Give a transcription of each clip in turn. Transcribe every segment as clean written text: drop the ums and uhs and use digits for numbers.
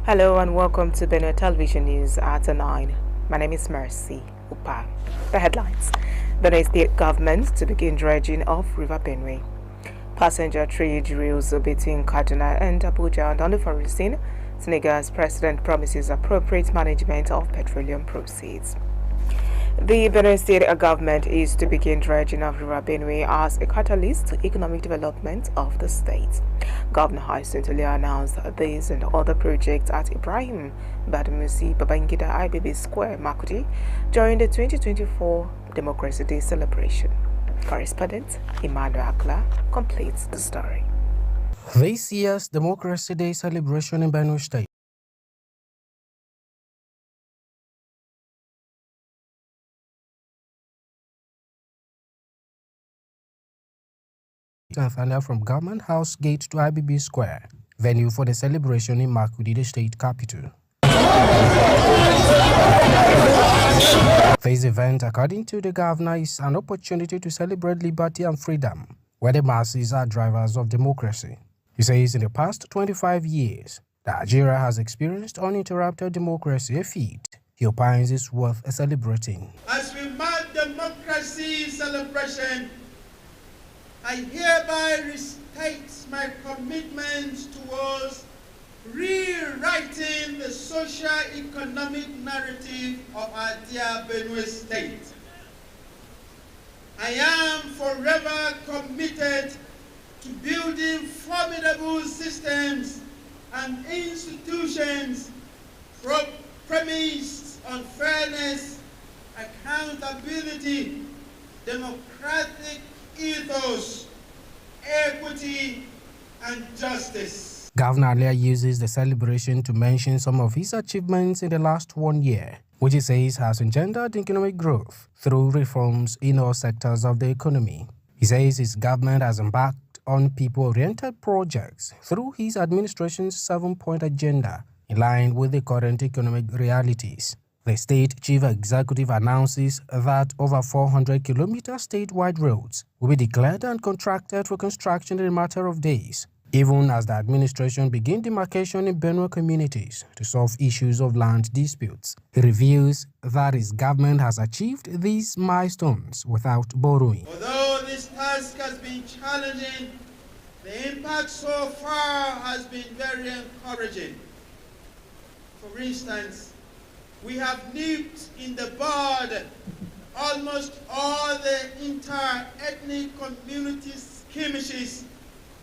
Hello and welcome to Benue Television News at 9. My name is Mercy Upa. The headlines. Benue State Government to begin dredging of River Benue. Passenger trade derails between Kaduna and Abuja. And on the foreign scene, Senegal's president promises appropriate management of petroleum proceeds. The Benue State government is to begin dredging of River Benue as a catalyst to economic development of the state. Governor Hyacinth Alia announced this and other projects at Ibrahim Badamasi Babangida IBB Square, Makurdi, during the 2024 Democracy Day celebration. Correspondent Emmanuel Akla completes the story. This year's Democracy Day celebration in Benue State from Government House Gate to IBB Square, venue for the celebration in Makurdi, the state capital. This event, according to the governor, is an opportunity to celebrate liberty and freedom, where the masses are drivers of democracy. He says in the past 25 years, Nigeria has experienced uninterrupted democracy, a feat he opines is worth celebrating. As we mark democracy celebration, I hereby restate my commitment towards rewriting the socio-economic narrative of our dear Benue State. I am forever committed to building formidable systems and institutions premised on fairness, accountability, democratic ethos, equity, and justice. Governor Alia uses the celebration to mention some of his achievements in the last 1 year, which he says has engendered economic growth through reforms in all sectors of the economy. He says his government has embarked on people-oriented projects through his administration's 7-point agenda in line with the current economic realities. The state chief executive announces that over 400 kilometer statewide roads will be declared and contracted for construction in a matter of days, even as the administration begins demarcation in Benue communities to solve issues of land disputes. He reveals that his government has achieved these milestones without borrowing. Although this task has been challenging, the impact so far has been very encouraging. For instance, we have nipped in the bud almost all the inter-ethnic community skirmishes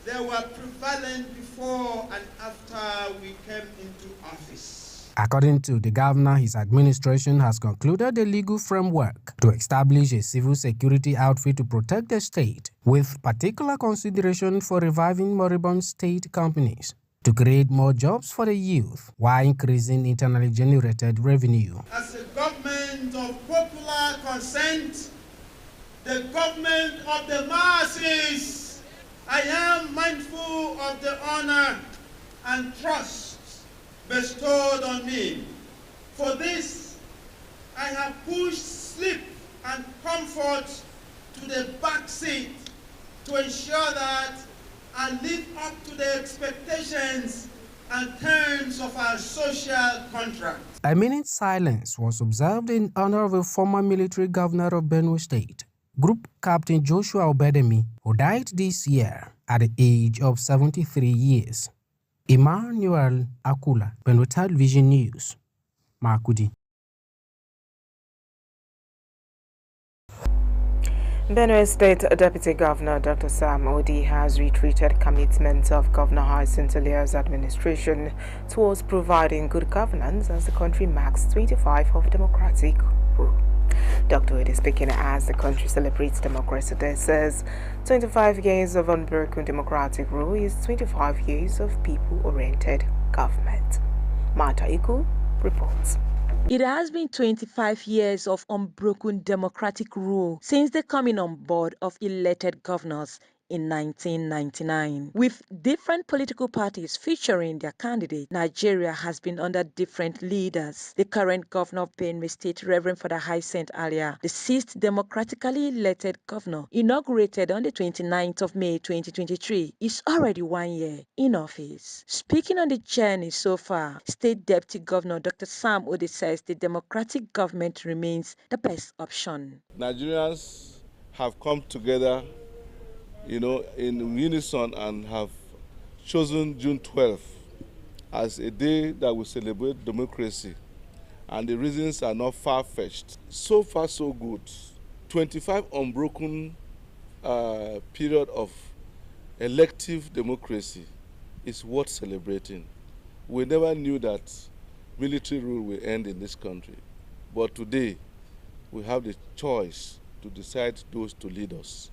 that were prevalent before and after we came into office. According to the governor, his administration has concluded a legal framework to establish a civil security outfit to protect the state, with particular consideration for reviving moribund state companies, to create more jobs for the youth while increasing internally generated revenue. As a government of popular consent, the government of the masses, I am mindful of the honor and trust bestowed on me. For this, I have pushed sleep and comfort to the back seat to ensure that I live up to the expectations and terms of our social contract. A minute silence was observed in honor of a former military governor of Benue State, Group Captain Joshua Obedemi, who died this year at the age of 73 years. Emmanuel Akula, Benue Television News, Makurdi. Benue State Deputy Governor Dr. Sam Odi has reiterated commitment of Governor Hyacinth Alia's administration towards providing good governance as the country marks 25 of democratic rule. Dr. Odi, speaking as the country celebrates Democracy Day, says 25 years of unbroken democratic rule is 25 years of people-oriented government. Marta Iku reports. It has been 25 years of unbroken democratic rule since the coming on board of elected governors in 1999. With different political parties featuring their candidate, Nigeria has been under different leaders. The current governor of Benue State, Reverend Father Hyacinth Alia, the sixth democratically elected governor, inaugurated on the 29th of May 2023, is already 1 year in office. Speaking on the journey so far, State Deputy Governor Dr. Sam Ode says the democratic government remains the best option. Nigerians have come together, in unison and have chosen June 12th as a day that will celebrate democracy. And the reasons are not far-fetched. So far, so good. 25 unbroken period of elective democracy is worth celebrating. We never knew that military rule will end in this country. But today, we have the choice to decide those to lead us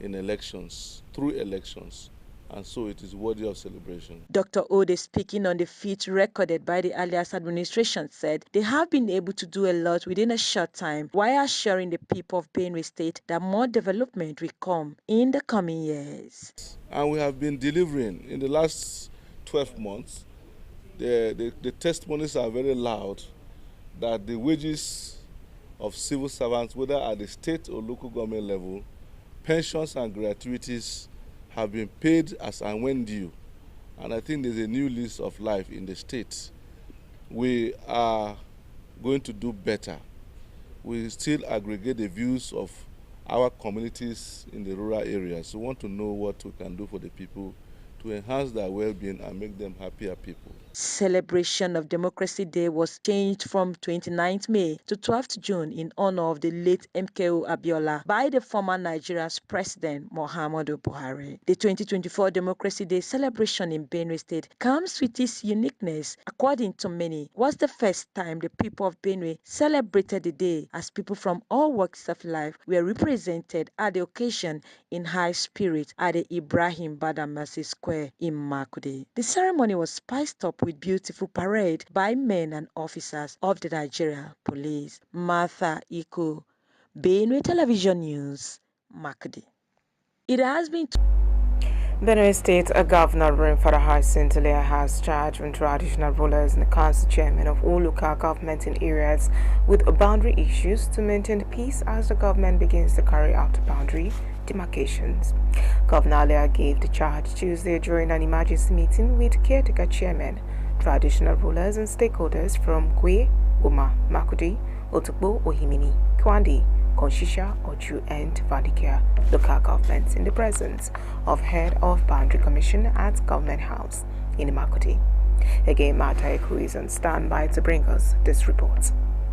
in elections, through elections. And so it is worthy of celebration. Dr. Ode, speaking on the feat recorded by the alias administration, said they have been able to do a lot within a short time while assuring the people of Benue State that more development will come in the coming years. And we have been delivering in the last 12 months. The testimonies are very loud that the wages of civil servants, whether at the state or local government level, pensions and gratuities have been paid as and when due. And I think there's a new lease of life in the state. We are going to do better. We still aggregate the views of our communities in the rural areas. We want to know what we can do for the people to enhance their well-being and make them happier people. Celebration of Democracy Day was changed from 29th May to 12th June in honor of the late MKO Abiola by the former Nigeria's President Muhammadu Buhari. The 2024 Democracy Day celebration in Benue State comes with its uniqueness. According to many, was the first time the people of Benue celebrated the day as people from all walks of life were represented at the occasion in high spirit at the Ibrahim Badamasi Square in Makurdi. The ceremony was spiced up with beautiful parade by men and officers of the Nigeria Police. Martha Iko, Benue Television News, Makurdi. It has been Benue State Governor Reverend Father Hyacinth Alia has charged on traditional rulers and the council chairman of all local governments in areas with boundary issues to maintain peace as the government begins to carry out boundary demarcations. Governor Alia gave the charge Tuesday during an emergency meeting with caretaker chairmen, traditional rulers and stakeholders from Kwe, Uma, Makurdi, Otukbo, Ohimini, Kwandi, Konshisha, Oju, and Vadikia local governments in the presence of head of Boundary Commission at Government House in Makurdi. Again, Martha Eku is on standby to bring us this report.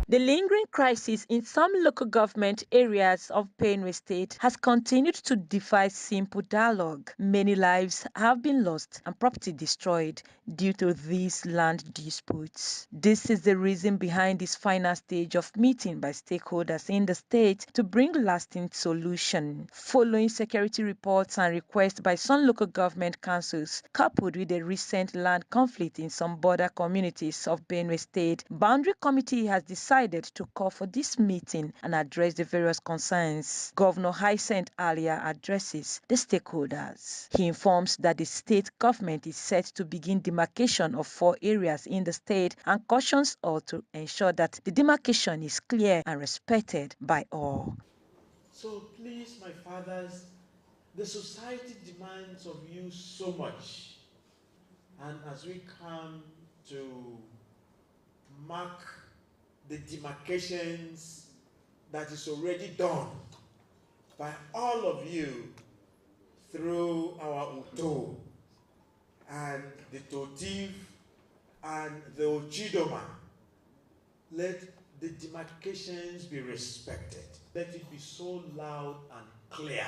The lingering crisis in some local government areas of Benue State has continued to defy simple dialogue. Many lives have been lost and property destroyed due to these land disputes. This is the reason behind this final stage of meeting by stakeholders in the state to bring lasting solution. Following security reports and requests by some local government councils, coupled with the recent land conflict in some border communities of Benue State, Boundary Committee has decided to call for this meeting and address the various concerns. Governor Hyacinth Alia addresses the stakeholders. He informs that the state government is set to begin demarcation of 4 areas in the state and cautions all to ensure that the demarcation is clear and respected by all. So please, my fathers, the society demands of you so much. And as we come to mark the demarcations that is already done by all of you through our Uto and the Totiv and the Ochidoma, let the demarcations be respected. Let it be so loud and clear.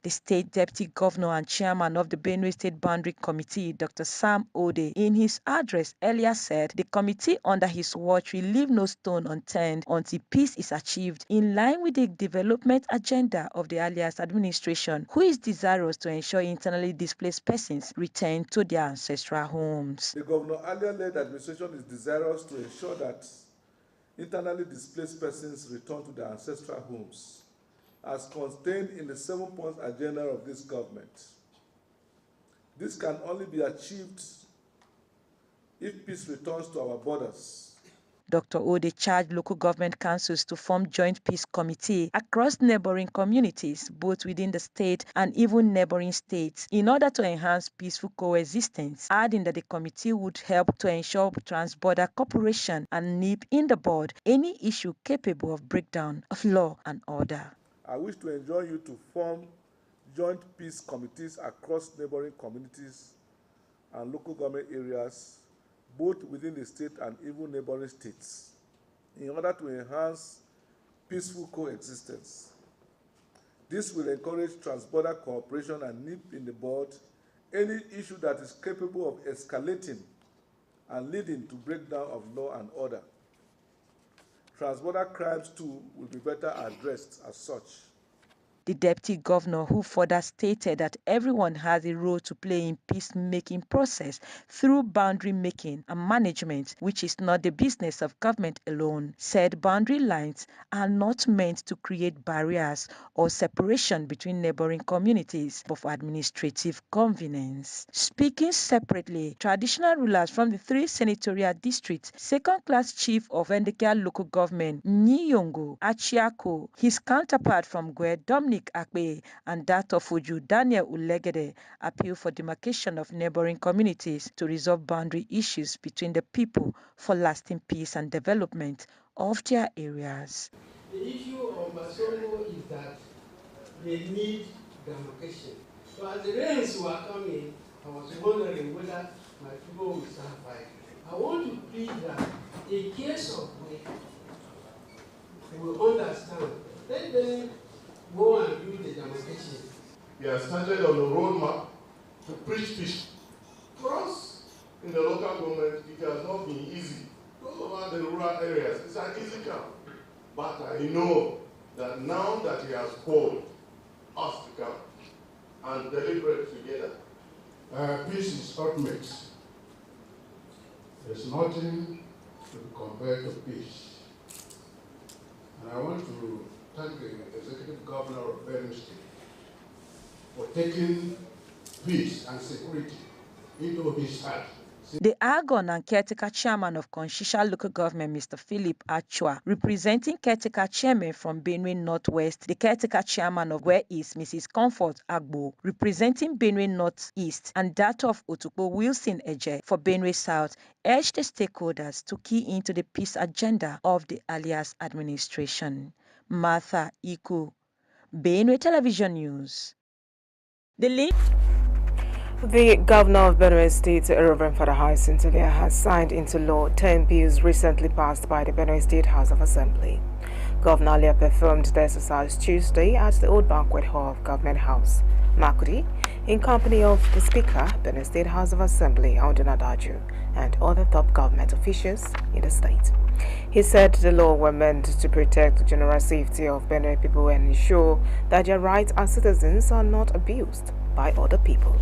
The State Deputy Governor and Chairman of the Benue State Boundary Committee, Dr. Sam Ode, in his address earlier said the committee under his watch will leave no stone unturned until peace is achieved in line with the development agenda of the alias administration, who is desirous to ensure internally displaced persons return to their ancestral homes. The Governor Alia-led administration is desirous to ensure that internally displaced persons return to their ancestral homes as contained in the 7-point agenda of this government. This can only be achieved if peace returns to our borders. Dr. Ode charged local government councils to form joint peace committee across neighboring communities, both within the state and even neighboring states, in order to enhance peaceful coexistence, adding that the committee would help to ensure trans-border cooperation and nip in the bud any issue capable of breakdown of law and order. I wish to enjoin you to form joint peace committees across neighboring communities and local government areas, both within the state and even neighboring states, in order to enhance peaceful coexistence. This will encourage trans-border cooperation and nip in the bud any issue that is capable of escalating and leading to breakdown of law and order. Trans-border crimes, too, will be better addressed as such. The deputy governor, who further stated that everyone has a role to play in peacemaking process through boundary making and management, which is not the business of government alone, said boundary lines are not meant to create barriers or separation between neighboring communities, but for administrative convenience. Speaking separately, traditional rulers from the 3 senatorial districts, second-class chief of Endekia local government, Nyongo Achiako, his counterpart from Gwe, Dominic Akpe, and that of Uju, Daniel Ulegede, appeal for demarcation of neighboring communities to resolve boundary issues between the people for lasting peace and development of their areas. The issue of Masongo is that they need demarcation. So as the rains were coming, I was wondering whether my people will survive. I want to plead that in case of we will understand, let them go and do the demarcation. We have started on the roadmap to preach peace. For us, in the local government, it has not been easy. Those over the rural areas, it's an easy job. But I know that now that he has called us to come and deliberate together, peace is ultimate. There's nothing to be compared to peace. And I want to thank the Executive Governor of Benue State for taking peace and security into his heart. The Argon and caretaker chairman of Konshisha local government, Mr. Philip Achua, representing caretaker chairman from Benue Northwest, the caretaker chairman of Where East, Mrs. Comfort Agbo, representing Benue Northeast, and that of Otukpo Wilson Eje for Benue South, urged the stakeholders to key into the peace agenda of the alias administration. Martha Iku, Benue Television News. The governor of Benue State, Reverend Father Hyacinth Alia, has signed into law 10 bills recently passed by the Benue State House of Assembly. Governor Alia performed the exercise Tuesday at the Old Banquet Hall of Government House, Makudi, in company of the Speaker, Benue State House of Assembly, Audun Adaju, and other top government officials in the state. He said the law were meant to protect the general safety of Benue people and ensure that their rights as citizens are not abused by other people.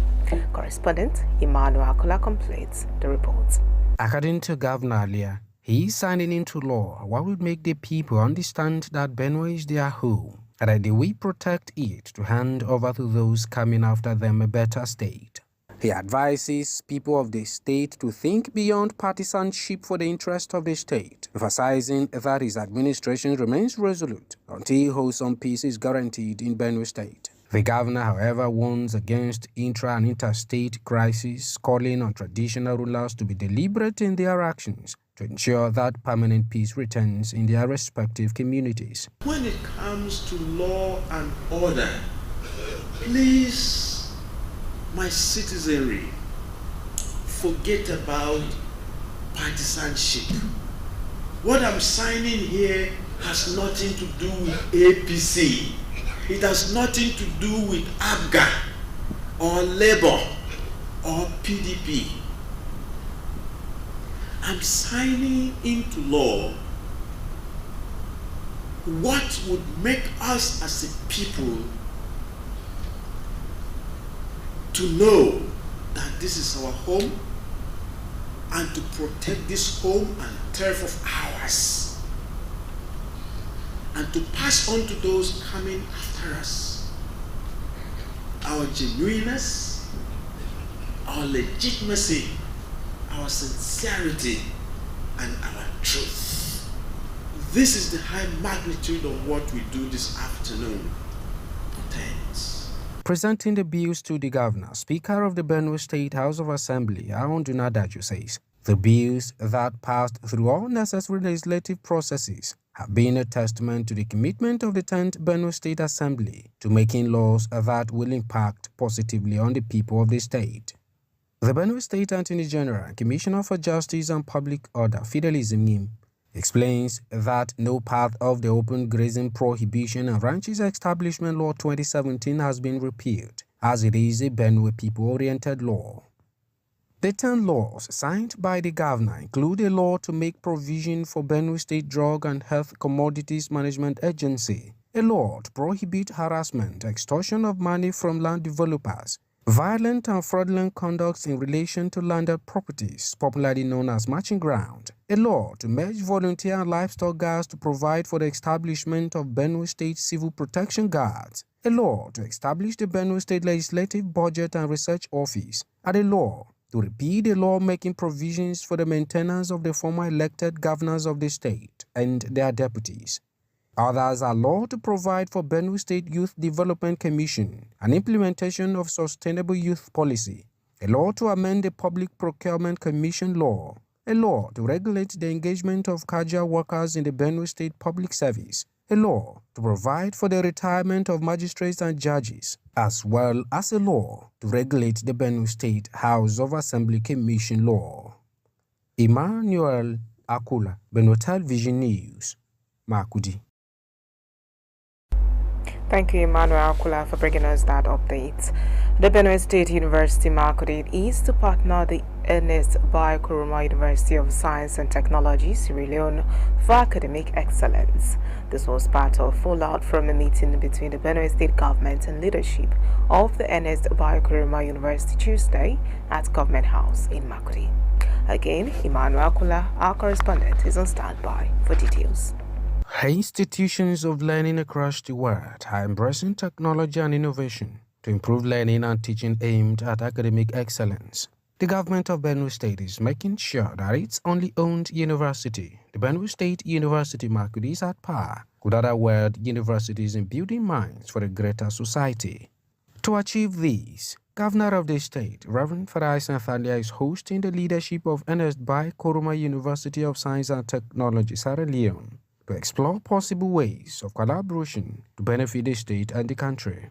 Correspondent Emmanuel Akola completes the report. According to Governor Alia, he is signing into law what would make the people understand that Benue is their home and that they will protect it to hand over to those coming after them a better state. He advises people of the state to think beyond partisanship for the interest of the state, emphasizing that his administration remains resolute until wholesome peace is guaranteed in Benue State. The governor, however, warns against intra- and interstate crises, calling on traditional rulers to be deliberate in their actions to ensure that permanent peace returns in their respective communities. When it comes to law and order, please, my citizenry, forget about partisanship. What I'm signing here has nothing to do with APC. It has nothing to do with ABGA or Labour or PDP. I'm signing into law what would make us as a people to know that this is our home and to protect this home and turf of ours. and to pass on to those coming after us our genuineness, our legitimacy, our sincerity, and our truth. This is the high magnitude of what we do this afternoon. Thanks. Presenting the bills to the governor, Speaker of the Benue State House of Assembly, Arunduna Daju, says the bills that passed through all necessary legislative processes have been a testament to the commitment of the 10th Benue State Assembly to making laws that will impact positively on the people of the state. The Benue State Attorney General and Commissioner for Justice and Public Order, Fidelis Imnim, explains that no part of the Open Grazing Prohibition and Ranches Establishment Law 2017 has been repealed, as it is a Benue people-oriented law. The 10 laws signed by the governor include a law to make provision for Benue State Drug and Health Commodities Management Agency, a law to prohibit harassment, extortion of money from land developers, violent and fraudulent conducts in relation to landed properties, popularly known as matching ground, a law to merge volunteer and livestock guards to provide for the establishment of Benue State Civil Protection Guards, a law to establish the Benue State Legislative Budget and Research Office, and a law to repeal the law making provisions for the maintenance of the former elected governors of the state and their deputies. Others are law to provide for Benue State Youth Development Commission, an implementation of sustainable youth policy, a law to amend the Public Procurement Commission law, a law to regulate the engagement of casual workers in the Benue State Public Service, a law to provide for the retirement of magistrates and judges, as well as a law to regulate the Benue State House of Assembly Commission law. Emmanuel Akula, Benue Television News, Makudi. Thank you, Emmanuel Akula, for bringing us that update. The Benue State University Makudi is to partner the Ernest Bai Koroma University of Science and Technology, Sierra Leone, for academic excellence. This was part of fallout from a meeting between the Benue State government and leadership of the Ernest Bai Koroma University Tuesday at Government House in Makudi. Again, Emmanuel Akula, our correspondent, is on standby for details. Institutions of learning across the world are embracing technology and innovation to improve learning and teaching aimed at academic excellence. The government of Benue State is making sure that its only owned university, the Benue State University Makudi, is at par with other world universities in building minds for a greater society. To achieve this, Governor of the state, Reverend Farai Santhalia, is hosting the leadership of Ernest Bai Koroma University of Science and Technology, Sierra Leone, to explore possible ways of collaboration to benefit the state and the country.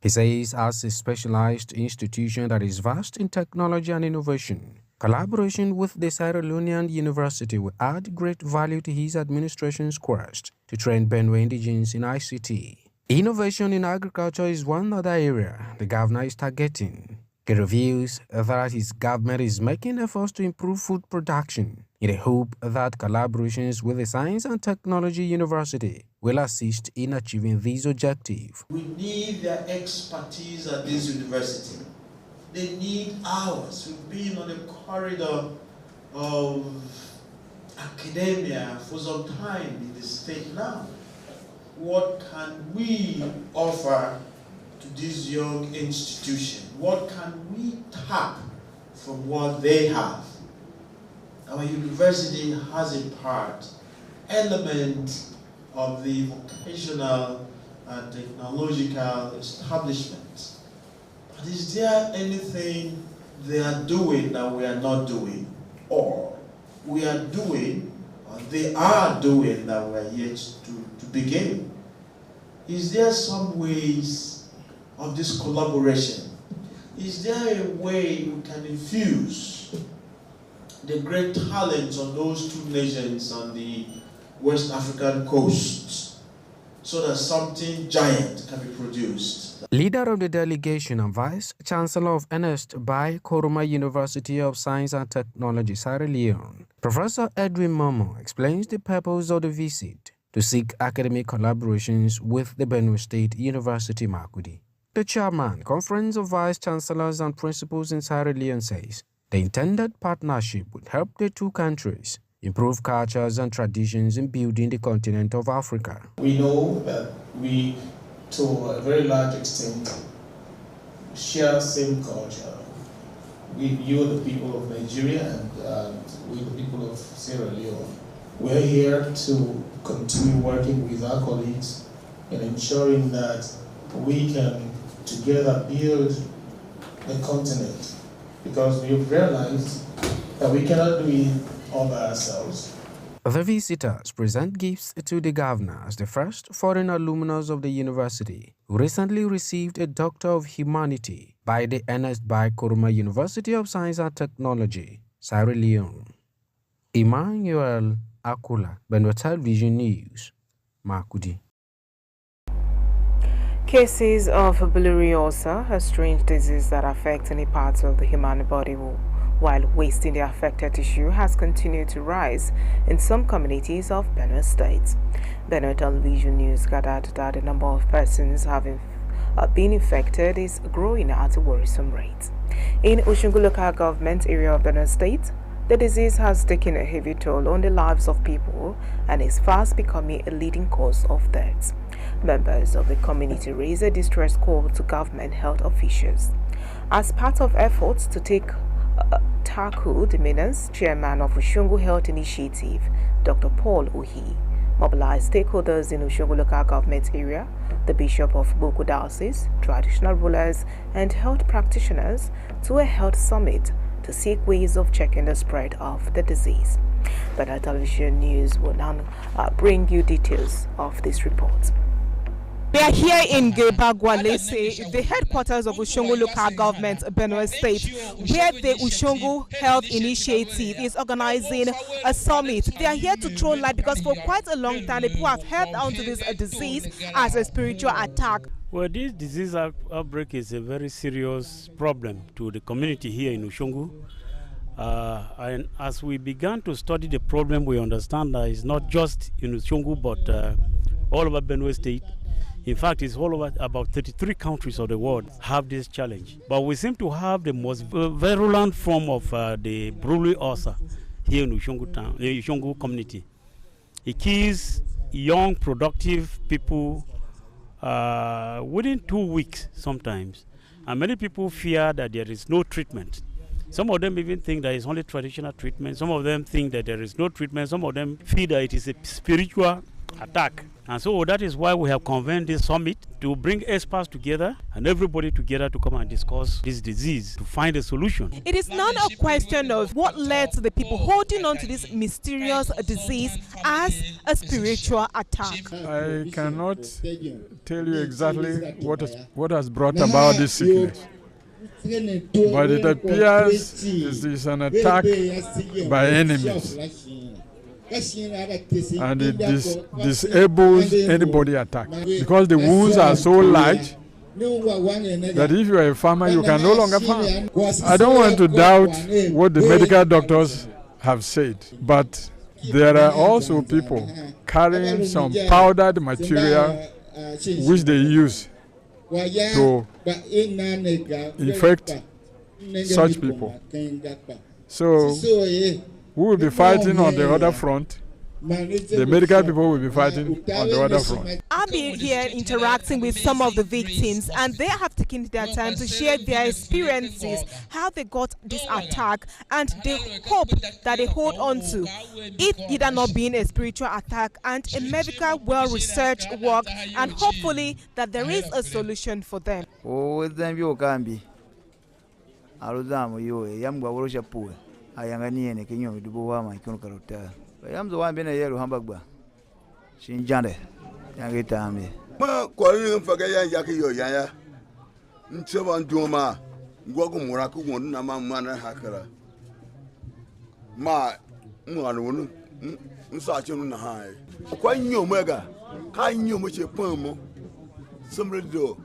He says, as a specialized institution that is vast in technology and innovation, collaboration with the Sierra Leonean University will add great value to his administration's quest to train Benue indigenes in ICT. Innovation in agriculture is one other area the governor is targeting. He reveals that his government is making efforts to improve food production in the hope that collaborations with the Science and Technology University will assist in achieving this objective. We need their expertise at this university. They need ours. We've been on the corridor of academia for some time in the state now. What can we offer to this young institution? What can we tap from what they have? Our university has a element of the vocational and technological establishment. But is there anything they are doing that we are not doing? Or we are doing, or they are doing that we are yet to begin? Is there some ways of this collaboration? Is there a way we can infuse the great talents of those two nations on the West African coast so that something giant can be produced? Leader of the delegation and Vice Chancellor of Ernest Bai Koroma University of Science and Technology, Sierra Leone, Professor Edwin Momo, explains the purpose of the visit to seek academic collaborations with the Benue State University Makudi. The chairman, Conference of Vice Chancellors and Principals in Sierra Leone, says the intended partnership would help the two countries improve cultures and traditions in building the continent of Africa. We know that we, to a very large extent, share same culture with you, the people of Nigeria, and with the people of Sierra Leone. We're here to continue working with our colleagues in ensuring that we can together build the continent, because we've realized that we cannot do it all by ourselves. The visitors present gifts to the governor as the first foreign alumnus of the university, who recently received a Doctor of Humanity by the Ernest Bai Koroma University of Science and Technology, Sierra Leone. Emmanuel Akula, Benue Television News, Makudi. Cases of bilharziosis, a strange disease that affects any parts of the human body, while wasting the affected tissue, has continued to rise in some communities of Benue State. Benue Television News gathered that the number of persons having been infected is growing at a worrisome rate. In Oshungu local government area of Benue State, the disease has taken a heavy toll on the lives of people and is fast becoming a leading cause of death. Members of the community raised a distress call to government health officials. As part of efforts to tackle the menace, Chairman of Oshungu Health Initiative, Dr. Paul Ohi, mobilized stakeholders in Oshungu local government area, the Bishop of Boku Diocese, traditional rulers, and health practitioners to a health summit to seek ways of checking the spread of the disease. Benue Television News will now bring you details of this report. We are here in Gebagwalese, the headquarters of Oshungu local government, Benue State, where the Oshungu Health Initiative is organizing a summit. They are here to throw light because for quite a long time, the people have held on to this disease as a spiritual attack. Well, this disease outbreak is a very serious problem to the community here in Oshungu. And as we began to study the problem, we understand that it's not just in Oshungu, but all over Benue State. In fact, it's all over about 33 countries of the world have this challenge. But we seem to have the most virulent form of the bilharziosis here in Oshungu town, the Oshungu community. It kills young, productive people within 2 weeks sometimes. And many people fear that there is no treatment. Some of them even think that it's only traditional treatment. Some of them think that there is no treatment. Some of them feel that it is a spiritual attack. And so that is why we have convened this summit to bring experts together and everybody together to come and discuss this disease to find a solution. It is not a question of what led to the people holding on to this mysterious disease as a spiritual attack. I cannot tell you exactly what has brought about this sickness. But it appears it is an attack by enemies. And it disables anybody attacked, because the wounds are so large that if you are a farmer, you can no longer farm. I don't want to doubt what the medical doctors have said, but there are also people carrying some powdered material which they use to infect such people. So we will be fighting on the other front. The medical people will be fighting on the other front. I've been here interacting with some of the victims, and they have taken their time to share their experiences, how they got this attack, and the hope that they hold on to. It either not being a spiritual attack and a medical well-researched work, and hopefully that there is a solution for them. Ayangani Kenyo Duboa, my Concarota. I am the one been a year Hambagba. Shinjande, Yangitami. Ma, calling Fagaya Yaki Yaya. Nchevan Duma, Guagumuraku, Nama Mana Hakara. Ma, Muan, Nsachun High. Quite new mega. I knew much a poem. Somebody do.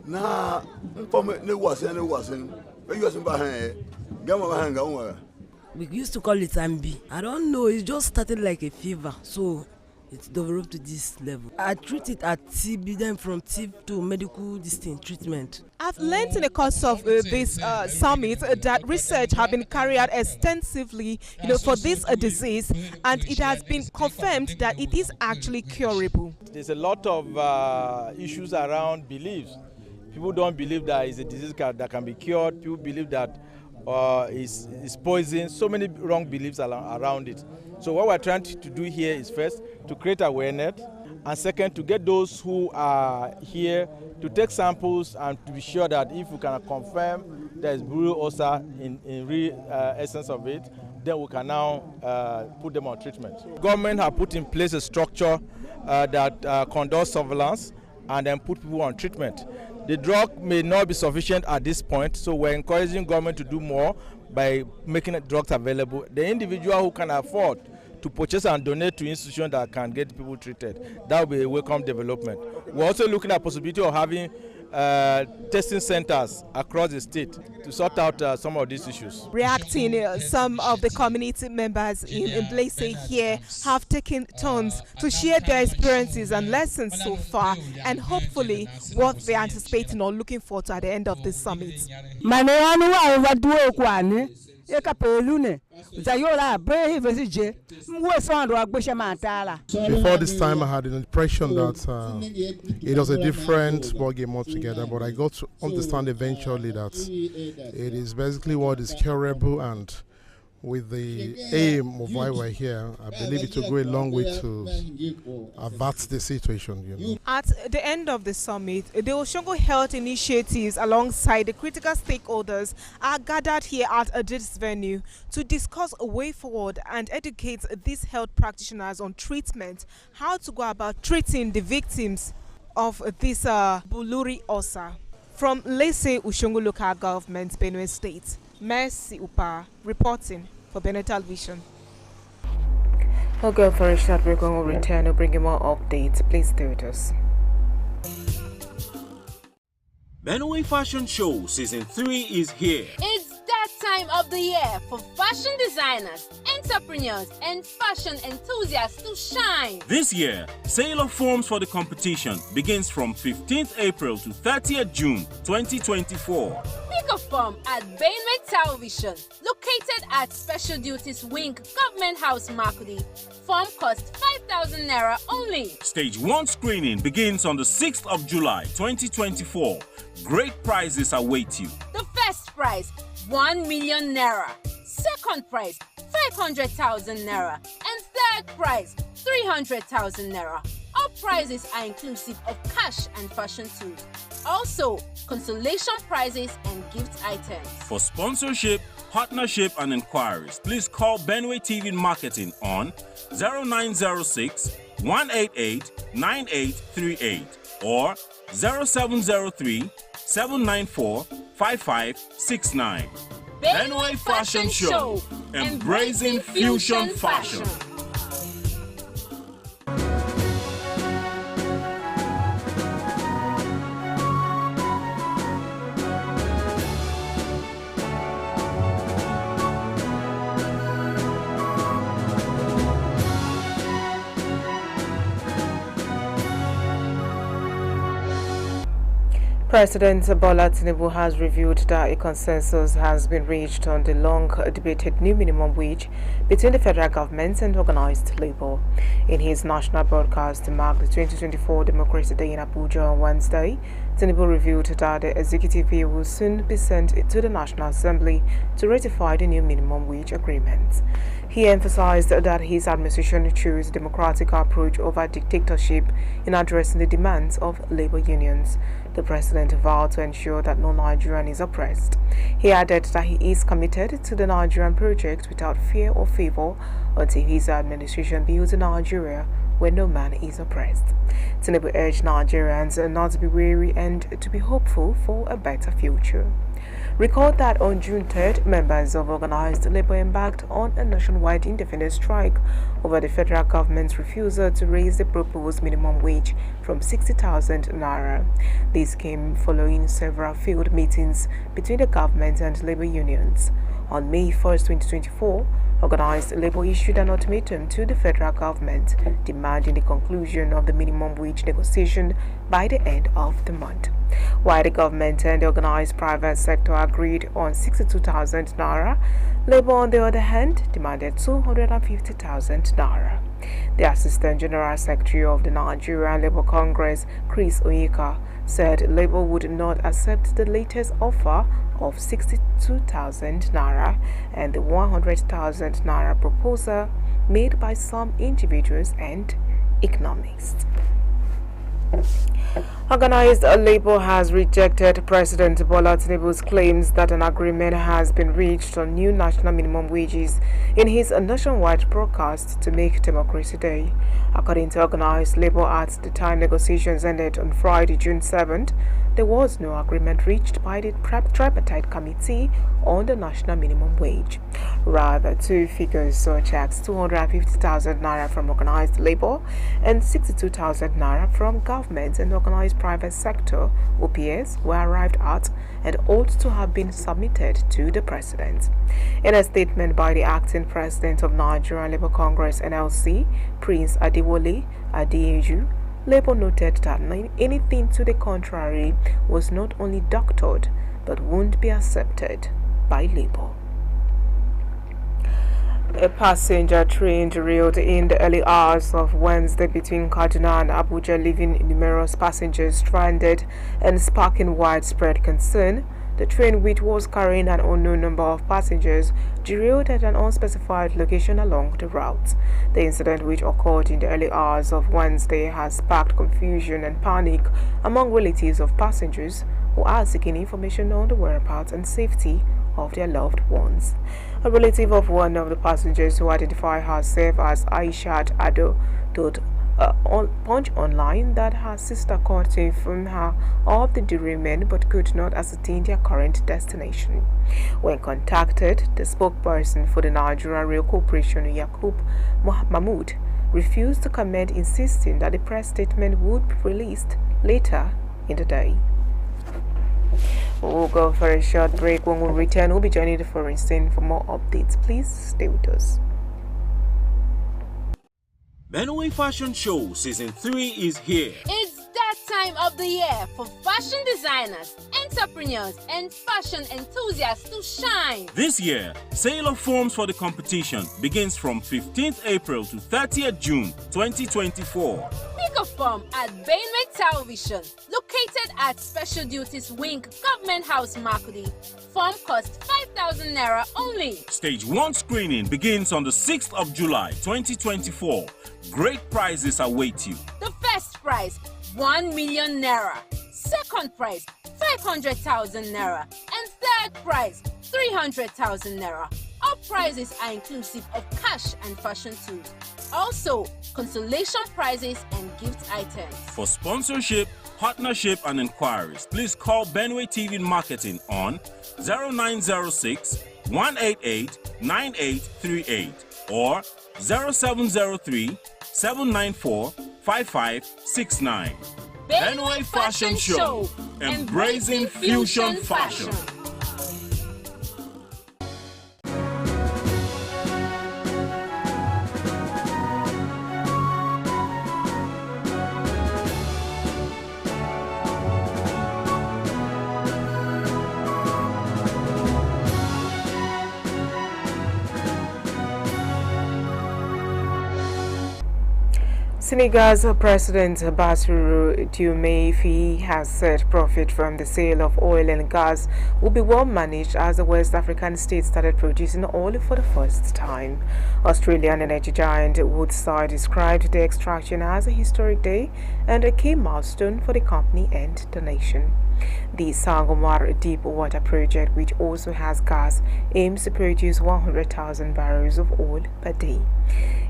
Nah, there wasn't. But you wasn't behind. We used to call it Ambi. I don't know, it just started like a fever. So it developed to this level. I treat it at TB, then from TB to medical treatment. I've learned in the course of this summit that research have been carried out extensively, for this disease, and it has been confirmed that it is actually curable. There's a lot of issues around beliefs. People don't believe that it's a disease that can be cured. People believe that it's poison. So many wrong beliefs around it. So what we're trying to do here is first to create awareness, and second to get those who are here to take samples and to be sure that if we can confirm there is Burul ulcer in real essence of it, then we can now put them on treatment. Government have put in place a structure that conducts surveillance and then put people on treatment. The drug may not be sufficient at this point, so we're encouraging government to do more by making drugs available. The individual who can afford to purchase and donate to institutions that can get people treated, that will be a welcome development. We're also looking at the possibility of having testing centers across the state to sort out some of these issues. Reacting, some of the community members in Blaise here have taken turns to share their experiences and lessons so far, and hopefully what they're anticipating or looking forward to at the end of this summit. Before this time, I had an impression that it was a different ball game altogether, but I got to understand eventually that it is basically what is curable, and with the aim of why we're here, I believe it will go a long way to avert the situation. At the end of the summit, the Oshongo Health Initiatives alongside the critical stakeholders are gathered here at this venue to discuss a way forward and educate these health practitioners on treatment, how to go about treating the victims of this Burul ulcer. From Lese Oshongo Local Government, Benue State, Mercy Upah reporting for Benue Television. We'll go for a short break. When we'll return, we'll bring you more updates. Please stay with us. Benue Fashion Show Season 3 is here. It's that time of the year for fashion designers, entrepreneurs, and fashion enthusiasts to shine. This year, sale of forms for the competition begins from 15th April to 30th June 2024. Pick a form at Benue Television, located at Special Duties Wing, Government House, Makudi. Form cost 5,000 Naira only. Stage 1 screening begins on the 6th of July 2024. Great prizes await you. The first prize, 1 million Naira. Second prize, 500,000 Naira. And third prize, 300,000 Naira. All prizes are inclusive of cash and fashion tools. Also, consolation prizes and gift items. For sponsorship, partnership, and inquiries, please call Benue TV Marketing on 0906 188 9838 or 0703 794 5569. Benue Fashion Show, embracing fusion fashion. President Bola Tinubu has revealed that a consensus has been reached on the long-debated new minimum wage between the federal government and organized labor. In his national broadcast to mark the 2024 Democracy Day in Abuja on Wednesday, Tinubu revealed that the executive bill will soon be sent to the National Assembly to ratify the new minimum wage agreement. He emphasized that his administration chose a democratic approach over dictatorship in addressing the demands of labor unions. The president vowed to ensure that no Nigerian is oppressed. He added that he is committed to the Nigerian project without fear or favor until his administration builds a Nigeria where no man is oppressed. Tinubu urged Nigerians not to be weary and to be hopeful for a better future. Recall that on June 3rd, members of organized labor embarked on a nationwide indefinite strike over the federal government's refusal to raise the proposed minimum wage from 60,000 Naira. This came following several field meetings between the government and labor unions. On May 1st, 2024, Organized Labour issued an ultimatum to the federal government demanding the conclusion of the minimum wage negotiation by the end of the month. While the government and the organized private sector agreed on 62,000 naira, Labour, on the other hand, demanded 250,000 naira. The Assistant General Secretary of the Nigerian Labour Congress, Chris Onyeka, said Labour would not accept the latest offer of 62,000 naira and the 100,000 naira proposal made by some individuals and economists. Organized Labour has rejected President Bola Tinubu's claims that an agreement has been reached on new national minimum wages in his nationwide broadcast to make Democracy Day. According to Organized Labour, at the time negotiations ended on Friday, June 7th, there was no agreement reached by the tripartite committee on the national minimum wage. Rather, two figures such as 250,000 naira from Organized Labour and 62,000 naira from government and organized private sector (OPS) were arrived at and ought to have been submitted to the President. In a statement by the acting president of Nigerian Labour Congress (NLC), Prince Adewale Adeyeju, Labour noted that anything to the contrary was not only doctored but won't be accepted by Labour. A passenger train derailed in the early hours of Wednesday between Kaduna and Abuja, leaving numerous passengers stranded and sparking widespread concern. The train, which was carrying an unknown number of passengers, derailed at an unspecified location along the route. The incident, which occurred in the early hours of Wednesday, has sparked confusion and panic among relatives of passengers who are seeking information on the whereabouts and safety of their loved ones. A relative of one of the passengers, who identified herself as Aishat Ado, told Punch Online that her sister called to inform her of the derailment but could not ascertain their current destination. When contacted, the spokesperson for the Nigerian Rail Corporation, Yakub Mahmood, refused to comment, insisting that the press statement would be released later in the day. We'll go for a short break. When we return, we'll be joining the foreign scene for more updates. Please stay with us. Benway Fashion Show Season 3 is here. It's that time of the year for fashion designers, entrepreneurs, and fashion enthusiasts to shine. This year, sale of forms for the competition begins from 15th April to 30th June 2024. Pick a form at Benway Television, located at Special Duties Wing, Government House, Makudi. Form costs 5,000 naira only. Stage 1 screening begins on the 6th of July 2024. Great prizes await you. The first prize, 1 million naira. Second prize, 500,000 naira. And third prize, 300,000 naira. All prizes are inclusive of cash and fashion tools. Also, consolation prizes and gift items. For sponsorship, partnership, and inquiries, please call Benway TV Marketing on 0906 188 9838 or 0703 794 5569. Benway Fashion Show, embracing fusion fashion. Senegal's President Bassirou Diomaye Faye has said profit from the sale of oil and gas will be well managed as the West African state started producing oil for the first time. Australian energy giant Woodside described the extraction as a historic day and a key milestone for the company and the nation. The Sangomar Deep Water Project, which also has gas, aims to produce 100,000 barrels of oil per day.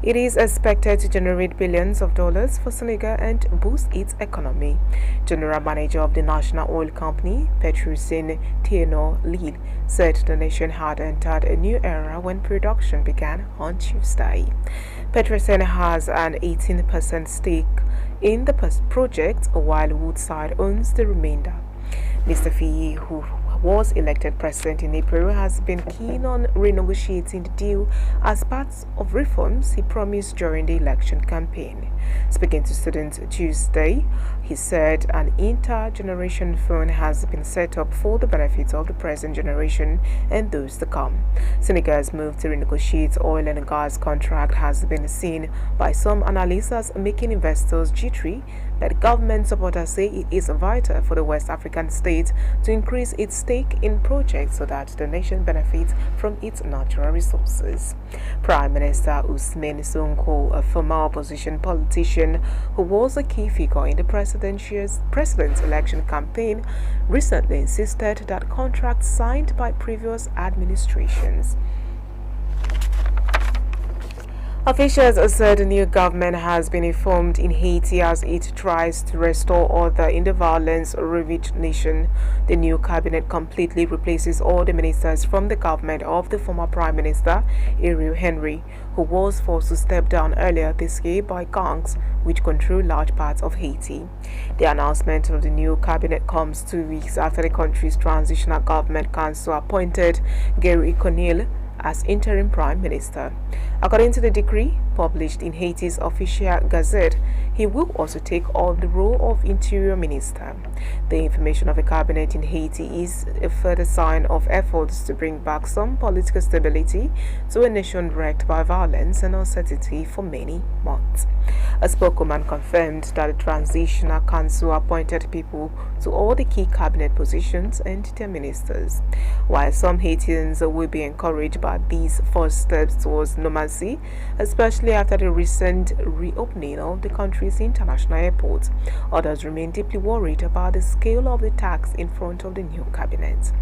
It is expected to generate billions of dollars for Senegal and boost its economy. General Manager of the National Oil Company, Petrosen Theodore Lille, said the nation had entered a new era when production began on Tuesday. Petrosen has an 18% stake in the project, while Woodside owns the remainder. Mr. Faye, who was elected president in April, has been keen on renegotiating the deal as part of reforms he promised during the election campaign. Speaking to students Tuesday, he said an intergeneration fund has been set up for the benefit of the present generation and those to come. Senegal's move to renegotiate oil and gas contract has been seen by some analysts as making investors jittery, but government supporters say it is vital for the West African state to increase its stake in projects so that the nation benefits from its natural resources. Prime Minister Ousmane Sonko, a former opposition politician who was a key figure in the president's election campaign, recently insisted that contracts signed by previous administrations. Officials said the new government has been informed in Haiti as it tries to restore order in the violence-ravaged nation. The new cabinet completely replaces all the ministers from the government of the former Prime Minister, Ariel Henry, who was forced to step down earlier this year by gangs which control large parts of Haiti. The announcement of the new cabinet comes 2 weeks after the country's transitional government council appointed Gary Conille as interim prime minister. According to the decree published in Haiti's official gazette, he will also take on the role of interior minister. The information of a cabinet in Haiti is a further sign of efforts to bring back some political stability to a nation wrecked by violence and uncertainty for many months. A spokeswoman confirmed that the transitional council appointed people to all the key cabinet positions and their ministers. While some Haitians will be encouraged by these first steps towards normalcy, especially after the recent reopening of the country's international airports, others remain deeply worried about the scale of the tax in front of the new cabinet.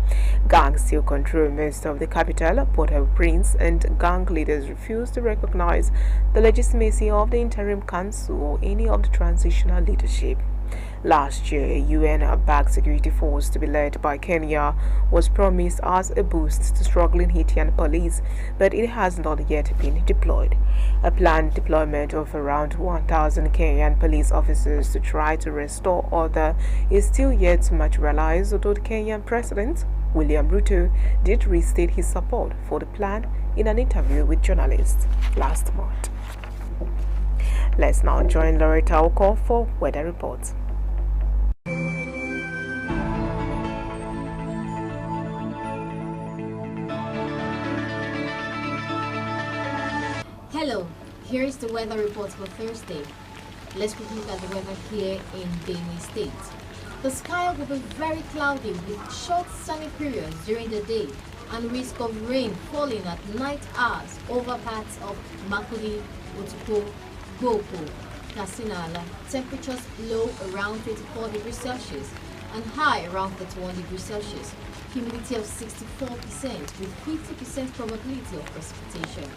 Gangs still control most of the capital, Port-au-Prince, and gang leaders refuse to recognize the legitimacy of the interim council or any of the transitional leadership. Last year, a UN-backed security force to be led by Kenya was promised as a boost to struggling Haitian police, but it has not yet been deployed. A planned deployment of around 1,000 Kenyan police officers to try to restore order is still yet to materialize, although the Kenyan President, William Ruto, did restate his support for the plan in an interview with journalists last month. Let's now join Loretta Oko for weather reports. Hello, here is the weather report for Thursday. Let's quickly look at the weather here in Benue State. The sky will be very cloudy with short sunny periods during the day and risk of rain falling at night hours over parts of Makudi, Otuko, Gopo, Kasinala. Temperatures low around 24 degrees Celsius and high around 31 degrees Celsius. Humidity of 64% with 50% probability of precipitation.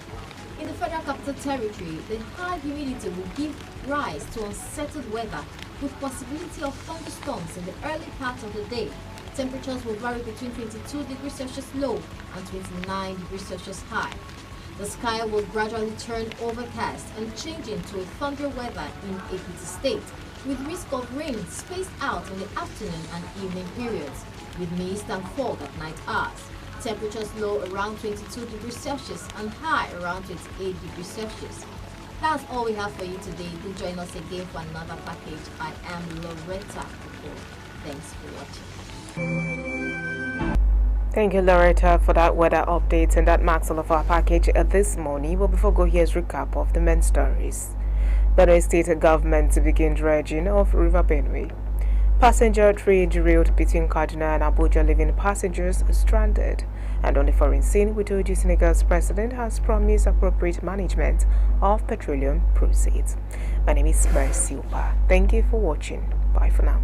In the Federal Capital Territory, the high humidity will give rise to unsettled weather with possibility of thunderstorms in the early part of the day. Temperatures will vary between 22 degrees Celsius low and 29 degrees Celsius high. The sky will gradually turn overcast and change into a thunder weather in Ekiti State, with risk of rain spaced out in the afternoon and evening periods, with mist and fog at night hours. Temperatures low around 22 degrees Celsius and high around 28 degrees Celsius. That's all we have for you today. Do join us again for another package. I am Loretta. Thanks for watching. Thank you, Loretta, for that weather update, and that marks all of our package this morning. But before we go, here's a recap of the main stories. Benue State government to begin dredging of River Benue. Passenger train derailed between Kaduna and Abuja, leaving passengers stranded. And on the foreign scene, we told you Senegal's president has promised appropriate management of petroleum proceeds. My name is Mercy Upa. Thank you for watching. Bye for now.